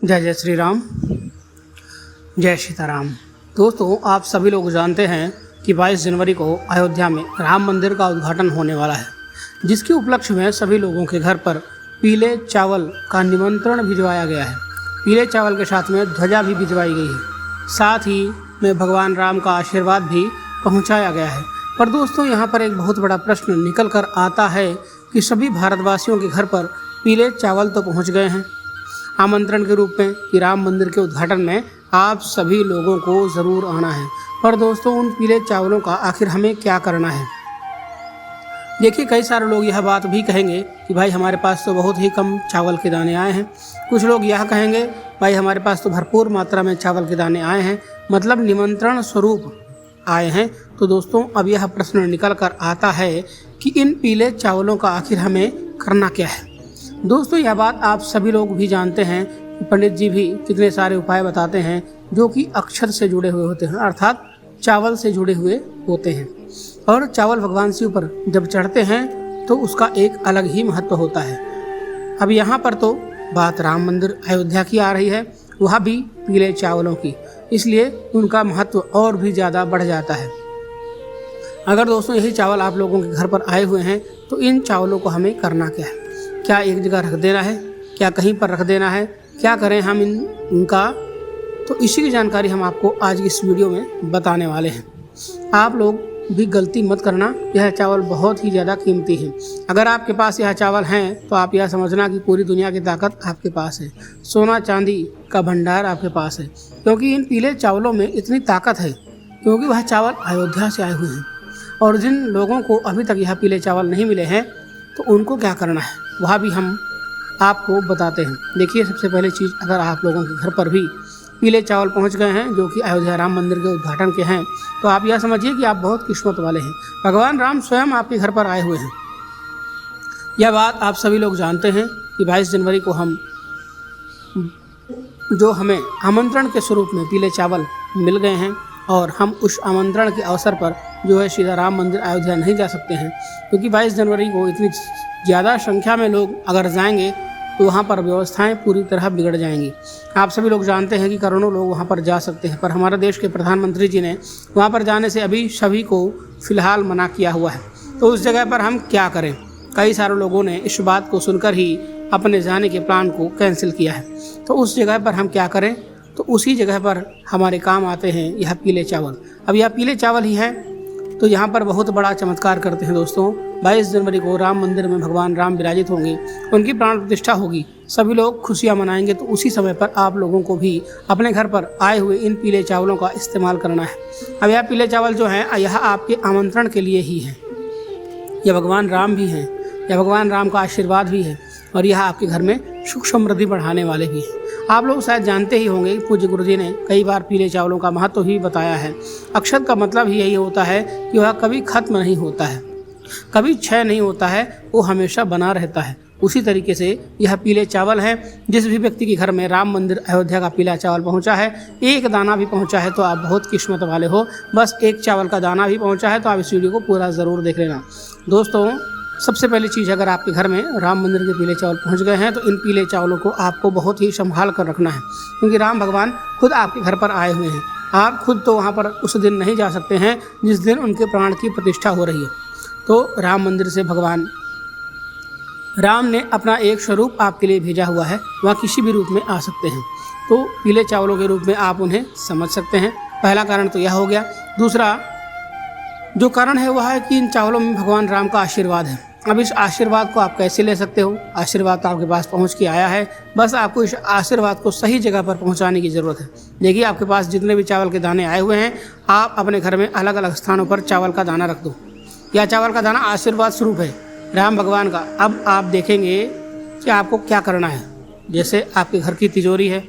जय जय श्री राम, जय सीताराम। दोस्तों, आप सभी लोग जानते हैं कि 22 जनवरी को अयोध्या में राम मंदिर का उद्घाटन होने वाला है, जिसके उपलक्ष्य में सभी लोगों के घर पर पीले चावल का निमंत्रण भिजवाया गया है। पीले चावल के साथ में ध्वजा भी भिजवाई गई है, साथ ही में भगवान राम का आशीर्वाद भी पहुंचाया गया है। पर दोस्तों, यहाँ पर एक बहुत बड़ा प्रश्न निकल कर आता है कि सभी भारतवासियों के घर पर पीले चावल तो पहुँच गए हैं आमंत्रण के रूप में कि राम मंदिर के उद्घाटन में आप सभी लोगों को ज़रूर आना है। पर दोस्तों, उन पीले चावलों का आखिर हमें क्या करना है? देखिए, कई सारे लोग यह बात भी कहेंगे कि भाई हमारे पास तो बहुत ही कम चावल के दाने आए हैं। कुछ लोग यह कहेंगे भाई हमारे पास तो भरपूर मात्रा में चावल के दाने आए हैं, मतलब निमंत्रण स्वरूप आए हैं। तो दोस्तों, अब यह प्रश्न निकल कर आता है कि इन पीले चावलों का आखिर हमें करना क्या है। दोस्तों, यह बात आप सभी लोग भी जानते हैं कि पंडित जी भी कितने सारे उपाय बताते हैं जो कि अक्षत से जुड़े हुए होते हैं, अर्थात चावल से जुड़े हुए होते हैं। और चावल भगवान शिव पर जब चढ़ते हैं तो उसका एक अलग ही महत्व होता है। अब यहाँ पर तो बात राम मंदिर अयोध्या की आ रही है, वह भी पीले चावलों की, इसलिए उनका महत्व और भी ज़्यादा बढ़ जाता है। अगर दोस्तों यही चावल आप लोगों के घर पर आए हुए हैं तो इन चावलों को हमें करना क्या है? क्या एक जगह रख देना है? क्या कहीं पर रख देना है? क्या करें हम इनका? तो इसी की जानकारी हम आपको आज की इस वीडियो में बताने वाले हैं। आप लोग भी गलती मत करना, यह चावल बहुत ही ज़्यादा कीमती है। अगर आपके पास यह चावल हैं तो आप यह समझना कि पूरी दुनिया की ताकत आपके पास है, सोना चांदी का भंडार आपके पास है, क्योंकि इन पीले चावलों में इतनी ताकत है क्योंकि वह चावल अयोध्या से आए हुए हैं। और जिन लोगों को अभी तक यह पीले चावल नहीं मिले हैं तो उनको क्या करना है वह भी हम आपको बताते हैं। देखिए, सबसे पहले चीज़, अगर आप लोगों के घर पर भी पीले चावल पहुंच गए हैं जो कि अयोध्या राम मंदिर के उद्घाटन के हैं, तो आप यह समझिए कि आप बहुत किस्मत वाले हैं। भगवान राम स्वयं आपके घर पर आए हुए हैं। यह बात आप सभी लोग जानते हैं कि 22 जनवरी को हमें आमंत्रण के स्वरूप में पीले चावल मिल गए हैं और हम उस आमंत्रण के अवसर पर जो है सीधा राम मंदिर अयोध्या नहीं जा सकते हैं, क्योंकि 22 जनवरी को इतनी ज़्यादा संख्या में लोग अगर जाएंगे तो वहाँ पर व्यवस्थाएं पूरी तरह बिगड़ जाएंगी। आप सभी लोग जानते हैं कि करोड़ों लोग वहाँ पर जा सकते हैं, पर हमारे देश के प्रधानमंत्री जी ने वहाँ पर जाने से अभी सभी को फ़िलहाल मना किया हुआ है। तो उस जगह पर हम क्या करें? कई सारे लोगों ने इस बात को सुनकर ही अपने जाने के प्लान को कैंसिल किया है। तो उस जगह पर हम क्या करें? तो उसी जगह पर हमारे काम आते हैं यह पीले चावल। अब यह पीले चावल ही हैं तो यहाँ पर बहुत बड़ा चमत्कार करते हैं दोस्तों। 22 जनवरी को राम मंदिर में भगवान राम विराजित होंगे, उनकी प्राण प्रतिष्ठा होगी, सभी लोग खुशियाँ मनाएंगे। तो उसी समय पर आप लोगों को भी अपने घर पर आए हुए इन पीले चावलों का इस्तेमाल करना है। अब यह पीले चावल जो हैं यह आपके आमंत्रण के लिए ही हैं। यह भगवान राम भी हैं, यह भगवान राम का आशीर्वाद भी है और यह आपके घर में सुख समृद्धि बढ़ाने वाले भी हैं। आप लोग शायद जानते ही होंगे, पूज्य गुरु जी ने कई बार पीले चावलों का महत्व ही बताया है। अक्षत का मतलब ही यही होता है कि वह कभी खत्म नहीं होता है, कभी क्षय नहीं होता है, वो हमेशा बना रहता है। उसी तरीके से यह पीले चावल हैं। जिस भी व्यक्ति के घर में राम मंदिर अयोध्या का पीला चावल पहुंचा है, एक दाना भी पहुंचा है, तो आप बहुत किस्मत वाले हो। बस एक चावल का दाना भी पहुंचा है तो आप इस वीडियो को पूरा ज़रूर देख लेना। दोस्तों, सबसे पहली चीज़, अगर आपके घर में राम मंदिर के पीले चावल पहुंच गए हैं तो इन पीले चावलों को आपको बहुत ही संभाल कर रखना है, क्योंकि राम भगवान खुद आपके घर पर आए हुए हैं। आप खुद तो वहां पर उस दिन नहीं जा सकते हैं जिस दिन उनके प्राण की प्रतिष्ठा हो रही है। तो राम मंदिर से भगवान राम ने अपना एक स्वरूप आपके लिए भेजा हुआ है, वह किसी भी रूप में आ सकते हैं। तो पीले चावलों के रूप में आप उन्हें समझ सकते हैं। पहला कारण तो यह हो गया। दूसरा जो कारण है वह है कि इन चावलों में भगवान राम का आशीर्वाद है। अब इस आशीर्वाद को आप कैसे ले सकते हो? आशीर्वाद तो आपके पास पहुंच के आया है, बस आपको इस आशीर्वाद को सही जगह पर पहुंचाने की ज़रूरत है। देखिए, आपके पास जितने भी चावल के दाने आए हुए हैं, आप अपने घर में अलग अलग स्थानों पर चावल का दाना रख दो। यह चावल का दाना आशीर्वाद स्वरूप है राम भगवान का। अब आप देखेंगे कि आपको क्या करना है। जैसे आपके घर की तिजोरी है,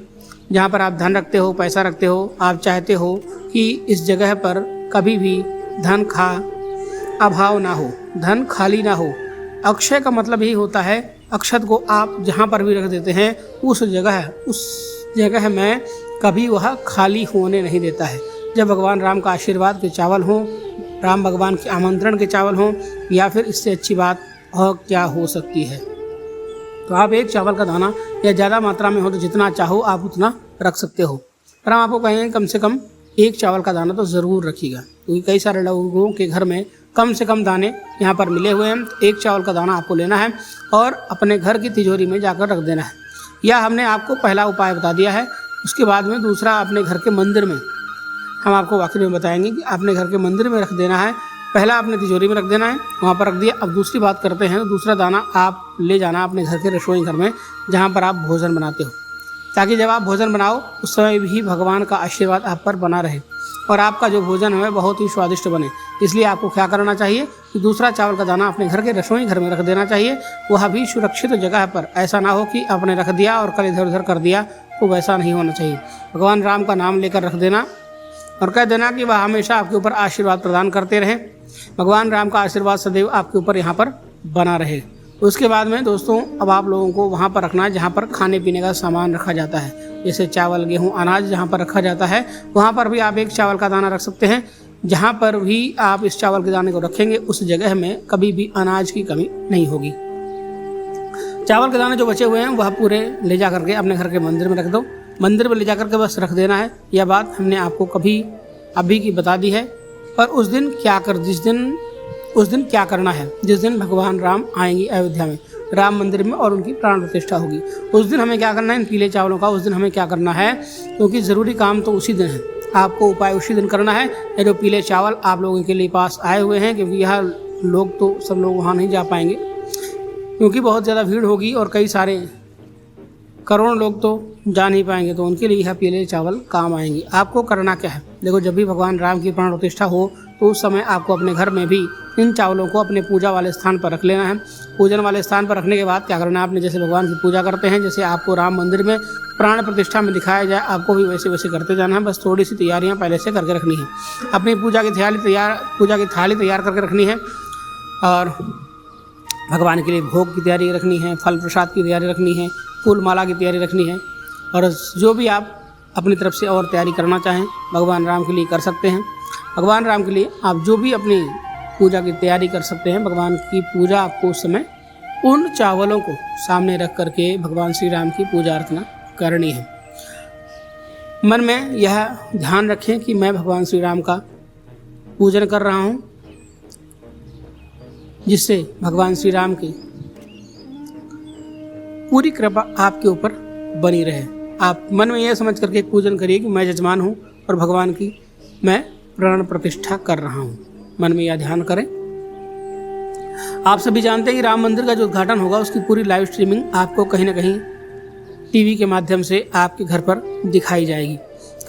जहाँ पर आप धन रखते हो, पैसा रखते हो, आप चाहते हो कि इस जगह पर कभी भी धन का अभाव ना हो, धन खाली ना हो। अक्षय का मतलब यही होता है, अक्षत को आप जहाँ पर भी रख देते हैं उस जगह में कभी वह खाली होने नहीं देता है। जब भगवान राम का आशीर्वाद के चावल हों, राम भगवान के आमंत्रण के चावल हों, या फिर इससे अच्छी बात और क्या हो सकती है। तो आप एक चावल का दाना या ज़्यादा मात्रा में हो तो जितना चाहो आप उतना रख सकते हो, पर हम आपको कहेंगे कम से कम एक चावल का दाना तो ज़रूर रखिएगा, क्योंकि कई सारे लोगों के घर में कम से कम दाने यहाँ पर मिले हुए हैं। एक चावल का दाना आपको लेना है और अपने घर की तिजोरी में जाकर रख देना है। यह हमने आपको पहला उपाय बता दिया है। उसके बाद में दूसरा, अपने घर के मंदिर में हम आपको वाकई में बताएंगे कि अपने घर के मंदिर में रख देना है। पहला अपने तिजोरी में रख देना है, वहाँ पर रख दिया। अब दूसरी बात करते हैं, दूसरा दाना आप ले जाना अपने घर के रसोई घर में जहाँ पर आप भोजन बनाते हो, ताकि जब आप भोजन बनाओ उस समय भी भगवान का आशीर्वाद आप पर बना रहे और आपका जो भोजन है बहुत ही स्वादिष्ट बने। इसलिए आपको क्या करना चाहिए कि दूसरा चावल का दाना अपने घर के रसोई घर में रख देना चाहिए, वह भी सुरक्षित जगह पर। ऐसा ना हो कि आपने रख दिया और कल इधर उधर कर दिया, तो वैसा नहीं होना चाहिए। भगवान राम का नाम लेकर रख देना और कह देना कि वह हमेशा आपके ऊपर आशीर्वाद प्रदान करते रहें, भगवान राम का आशीर्वाद सदैव आपके ऊपर यहाँ पर बना रहे। उसके बाद में दोस्तों, अब आप लोगों को वहाँ पर रखना है जहाँ पर खाने पीने का सामान रखा जाता है, जैसे चावल, गेहूँ, अनाज जहाँ पर रखा जाता है वहाँ पर भी आप एक चावल का दाना रख सकते हैं। जहाँ पर भी आप इस चावल के दाने को रखेंगे उस जगह में कभी भी अनाज की कमी नहीं होगी। चावल के दाने जो बचे हुए हैं वह पूरे ले जा करके अपने घर के मंदिर में रख दो। मंदिर में ले जा करके बस रख देना है। यह बात हमने आपको कभी अभी की बता दी है। पर उस दिन क्या करना है, जिस दिन भगवान राम आएंगे अयोध्या में राम मंदिर में और उनकी प्राण प्रतिष्ठा होगी, उस दिन हमें क्या करना है, इन पीले चावलों का उस दिन हमें क्या करना है, क्योंकि ज़रूरी काम तो उसी दिन है, आपको उपाय उसी दिन करना है। ये जो पीले चावल आप लोगों के लिए पास आए हुए हैं, क्योंकि यह लोग तो सब लोग वहाँ नहीं जा पाएंगे क्योंकि बहुत ज़्यादा भीड़ होगी और कई सारे करोड़ों लोग तो जा नहीं पाएंगे, तो उनके लिए यह पीले चावल काम आएंगे। आपको करना क्या है, देखो, जब भी भगवान राम की प्राण प्रतिष्ठा हो तो उस समय आपको अपने घर में भी इन चावलों को अपने पूजा वाले स्थान पर रख लेना है। पूजन वाले स्थान पर रखने के बाद क्या करना है, आपने जैसे भगवान की पूजा करते हैं, जैसे आपको राम मंदिर में प्राण प्रतिष्ठा में दिखाया जाए, आपको भी वैसे वैसे करते जाना है। बस थोड़ी सी तैयारियाँ पहले से करके रखनी है। अपनी पूजा की थाली तैयार करके रखनी है और भगवान के लिए भोग की तैयारी रखनी है, फल प्रसाद की तैयारी रखनी है, फूल माला की तैयारी रखनी है। और जो भी आप अपनी तरफ से और तैयारी करना चाहें भगवान राम के लिए कर सकते हैं। भगवान राम के लिए आप जो भी अपनी पूजा की तैयारी कर सकते हैं। भगवान की पूजा आपको उस समय उन चावलों को सामने रख करके भगवान श्री राम की पूजा अर्चना करनी है। मन में यह ध्यान रखें कि मैं भगवान श्री राम का पूजन कर रहा हूँ, जिससे भगवान श्री राम की पूरी कृपा आपके ऊपर बनी रहे। आप मन में यह समझ करके पूजन करिए कि मैं यजमान हूँ और भगवान की मैं प्राण प्रतिष्ठा कर रहा हूँ। मन में यह ध्यान करें। आप सभी जानते हैं कि राम मंदिर का जो उद्घाटन होगा उसकी पूरी लाइव स्ट्रीमिंग आपको कहीं ना कहीं टीवी के माध्यम से आपके घर पर दिखाई जाएगी।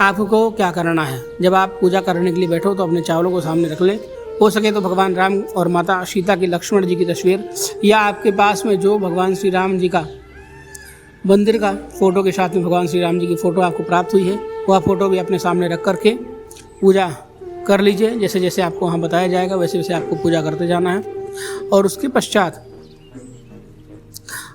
आपको क्या करना है, जब आप पूजा करने के लिए बैठो तो अपने चावलों को सामने रख लें। हो सके तो भगवान राम और माता सीता की, लक्ष्मण जी की तस्वीर, या आपके पास में जो भगवान श्री राम जी का मंदिर का फ़ोटो के साथ में भगवान श्री राम जी की फ़ोटो आपको प्राप्त हुई है, वह फ़ोटो भी अपने सामने रख करके पूजा कर लीजिए। जैसे जैसे आपको वहाँ बताया जाएगा वैसे वैसे आपको पूजा करते जाना है। और उसके पश्चात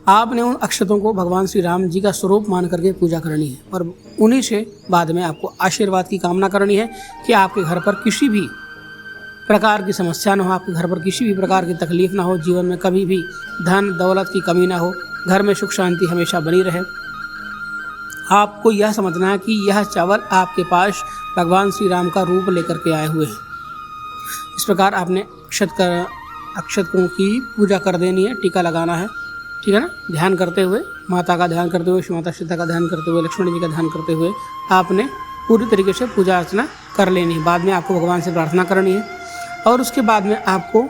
आपने उन अक्षतों को भगवान श्री राम जी का स्वरूप मान करके पूजा करनी है और उन्हीं से बाद में आपको आशीर्वाद की कामना करनी है कि आपके घर पर किसी भी प्रकार की समस्या ना हो, आपके घर पर किसी भी प्रकार की तकलीफ ना हो, जीवन में कभी भी धन दौलत की कमी ना हो, घर में सुख शांति हमेशा बनी रहे। आपको यह समझना है कि यह चावल आपके पास भगवान श्री राम का रूप लेकर के आए हुए हैं। इस प्रकार आपने अक्षतों की पूजा कर देनी है, टीका लगाना है, ठीक है ना। ध्यान करते हुए, माता का ध्यान करते हुए, माता सीता का ध्यान करते हुए, लक्ष्मण जी का ध्यान करते हुए आपने पूरी तरीके से पूजा अर्चना कर लेनी है। बाद में आपको भगवान से प्रार्थना करनी है और उसके बाद में आपको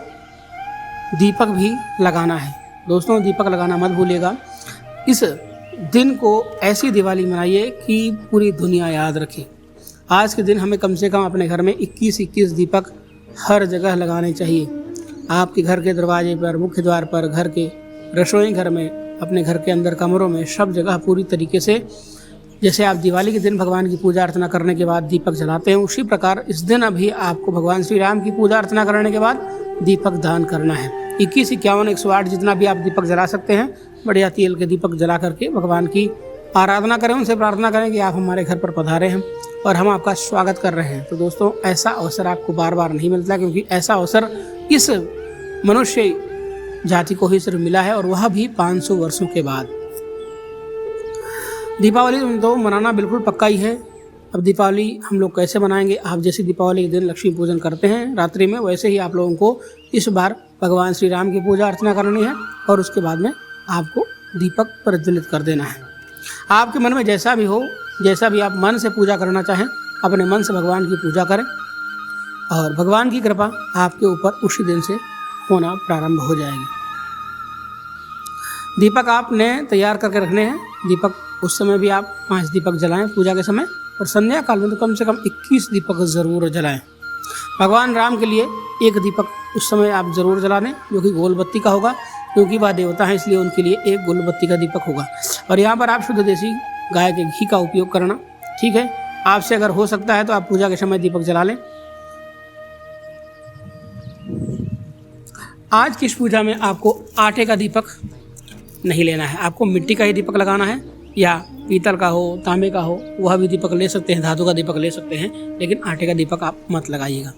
दीपक भी लगाना है। दोस्तों, दीपक लगाना मत भूलिएगा। इस दिन को ऐसी दिवाली मनाइए कि पूरी दुनिया याद रखे। आज के दिन हमें कम से कम अपने घर में 21 दीपक हर जगह लगाने चाहिए। आपके घर के दरवाजे पर, मुख्य द्वार पर, घर के रसोई घर में, अपने घर के अंदर कमरों में, सब जगह पूरी तरीके से जैसे आप दिवाली के दिन भगवान की पूजा अर्चना करने के बाद दीपक जलाते हैं, उसी प्रकार इस दिन अभी आपको भगवान श्री राम की पूजा अर्चना करने के बाद दीपक दान करना है। 21, 51, 108 जितना भी आप दीपक जला सकते हैं, बढ़िया तेल के दीपक जला करके भगवान की आराधना करें, उनसे प्रार्थना करें कि आप हमारे घर पर पधारे हैं और हम आपका स्वागत कर रहे हैं। तो दोस्तों, ऐसा अवसर आपको बार बार नहीं मिलता, क्योंकि ऐसा अवसर इस मनुष्य जाति को ही सिर्फ मिला है, और वह भी 500 वर्षों के बाद। दीपावली तो मनाना बिल्कुल पक्का ही है। अब दीपावली हम लोग कैसे मनाएंगे? आप जैसे दीपावली के दिन लक्ष्मी पूजन करते हैं रात्रि में, वैसे ही आप लोगों को इस बार भगवान श्री राम की पूजा अर्चना करनी है, और उसके बाद में आपको दीपक प्रज्वलित कर देना है। आपके मन में जैसा भी हो, जैसा भी आप मन से पूजा करना चाहें, अपने मन से भगवान की पूजा करें, और भगवान की कृपा आपके ऊपर उसी दिन से होना प्रारंभ हो जाएगी। दीपक आपने तैयार करके रखने हैं। दीपक उस समय भी आप 5 दीपक जलाएं पूजा के समय, और संध्या काल में तो कम से कम 21 दीपक ज़रूर जलाएं। भगवान राम के लिए एक दीपक उस समय आप ज़रूर जला दें, जो कि गोल बत्ती का होगा, क्योंकि वह देवता है, इसलिए उनके लिए एक गोल बत्ती का दीपक होगा। और यहाँ पर आप शुद्ध देसी गाय के घी का उपयोग करना, ठीक है। आपसे अगर हो सकता है तो आप पूजा के समय दीपक जला लें। आज की इस पूजा में आपको आटे का दीपक नहीं लेना है, आपको मिट्टी का ही दीपक लगाना है, या पीतल का हो, तांबे का हो, वह भी दीपक ले सकते हैं, धातु का दीपक ले सकते हैं, लेकिन आटे का दीपक आप मत लगाइएगा।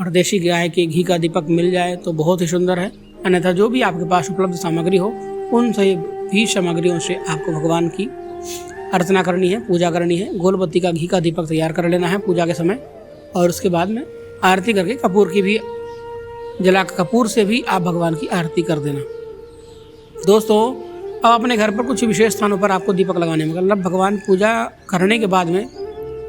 और देसी गाय के घी का दीपक मिल जाए तो बहुत ही सुंदर है, अन्यथा जो भी आपके पास उपलब्ध सामग्री हो, उन सभी सामग्रियों से आपको भगवान की अर्चना करनी है, पूजा करनी है। गोल बत्ती का घी का दीपक तैयार कर लेना है पूजा के समय, और उसके बाद में आरती करके कपूर की भी जला, कपूर से भी आप भगवान की आरती कर देना। दोस्तों, अब अपने घर पर कुछ विशेष स्थानों पर आपको दीपक लगाने में, मतलब भगवान पूजा करने के बाद में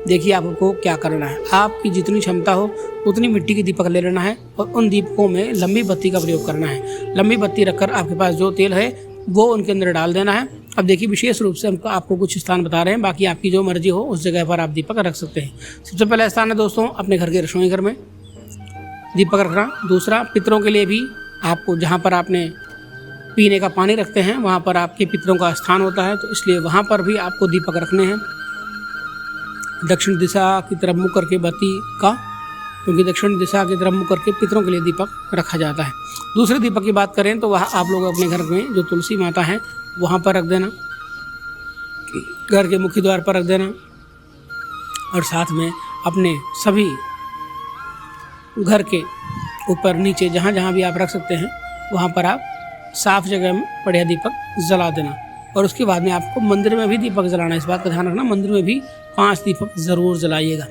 देखिए आपको क्या करना है। आपकी जितनी क्षमता हो उतनी मिट्टी की दीपक ले लेना है, और उन दीपकों में लंबी बत्ती का प्रयोग करना है। लंबी बत्ती रखकर आपके पास जो तेल है वो उनके अंदर डाल देना है। अब देखिए, विशेष रूप से हम आपको कुछ स्थान बता रहे हैं, बाकी आपकी जो मर्जी हो उस जगह पर आप दीपक रख सकते हैं। सबसे पहला स्थान है दोस्तों अपने घर के रसोई घर में दीपक रखना। दूसरा, पितरों के लिए भी आपको, जहाँ पर आपने पीने का पानी रखते हैं वहाँ पर आपके पितरों का स्थान होता है, तो इसलिए वहाँ पर भी आपको दीपक रखने हैं। दक्षिण दिशा की तरफ मुँह करके बत्ती का, क्योंकि दक्षिण दिशा की तरफ मुँह करके पितरों के लिए दीपक रखा जाता है। दूसरे दीपक की बात करें तो वह आप लोग अपने घर में जो तुलसी माता है वहाँ पर रख देना, घर के मुख्य द्वार पर रख देना, और साथ में अपने सभी घर के ऊपर नीचे जहाँ जहाँ भी आप रख सकते हैं वहाँ पर आप साफ जगह में बढ़िया दीपक जला देना। और उसके बाद में आपको मंदिर में भी दीपक जलाना है, इस बात का ध्यान रखना, मंदिर में भी 5 दीपक ज़रूर जलाइएगा।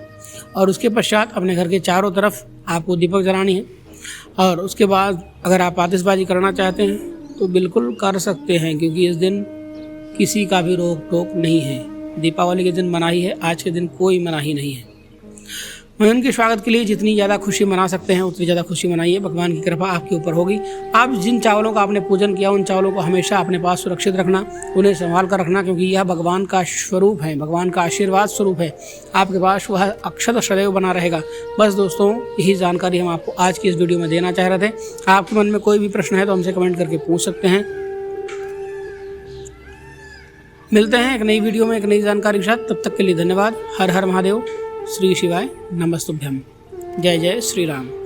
और उसके पश्चात अपने घर के चारों तरफ आपको दीपक जलानी है। और उसके बाद अगर आप आतिशबाजी करना चाहते हैं तो बिल्कुल कर सकते हैं, क्योंकि इस दिन किसी का भी रोक टोक नहीं है। दीपावली के दिन मनाही है, आज के दिन कोई मनाही नहीं है। उनके स्वागत के लिए जितनी ज़्यादा खुशी मना सकते हैं उतनी ज़्यादा खुशी मनाइए, भगवान की कृपा आपके ऊपर होगी। आप जिन चावलों का आपने पूजन किया उन चावलों को हमेशा अपने पास सुरक्षित रखना, उन्हें संभाल कर रखना, क्योंकि यह भगवान का स्वरूप है, भगवान का आशीर्वाद स्वरूप है। आपके पास वह अक्षत सदैव बना रहेगा। बस दोस्तों, यही जानकारी हम आपको आज की इस वीडियो में देना चाह रहे थे। आपके मन में कोई भी प्रश्न है तो हमसे कमेंट करके पूछ सकते हैं। मिलते हैं एक नई वीडियो में एक नई जानकारी के साथ, तब तक के लिए धन्यवाद। हर हर महादेव, श्री शिवाय नमस्तुभ्यम। जय जय श्री राम।